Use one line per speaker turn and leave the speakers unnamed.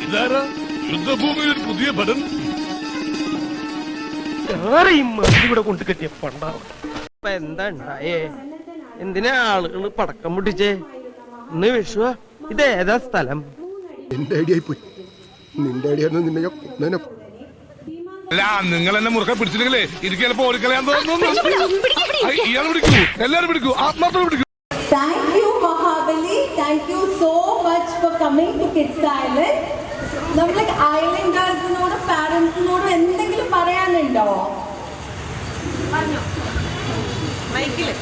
ഇതാരാ യുദ്ധഭൂമിയിൽ ഒരു പുതിയ ഭടൻ?
ഇവിടെ കൊണ്ടു കെട്ടിയ പണ്ടാവും. എന്താ ഉണ്ടായേ? എന്തിനാ ആളുകൾ പടക്കം പൊട്ടിച്ചേ? ഇന്ന് വിഷുവ. ഇത് ഏതാ സ്ഥലം?
എന്റെ ഐഡിയ പോയി. നിന്റെ ഐഡിയ നിന്നെ
അല്ല, നിങ്ങൾ എന്നെ മുറുക്കെ പിടിച്ചില്ലെങ്കിലേ എനിക്ക് ചിലപ്പോ ഓടിക്കളയാൻ തോന്നുന്നു. ഇയാൾ പിടിക്കൂ, എല്ലാരും പിടിക്കൂ, ആത്മാർത്ഥം പിടിക്കൂ.
Thank you, Mahabali. Thank you so much for coming to Kids Island. നമ്മൾ ഐലൻഡേഴ്സിനോടും പാരന്റ്സിനോടും എന്തെങ്കിലും പറയാനുണ്ടോ? മൈക്കില്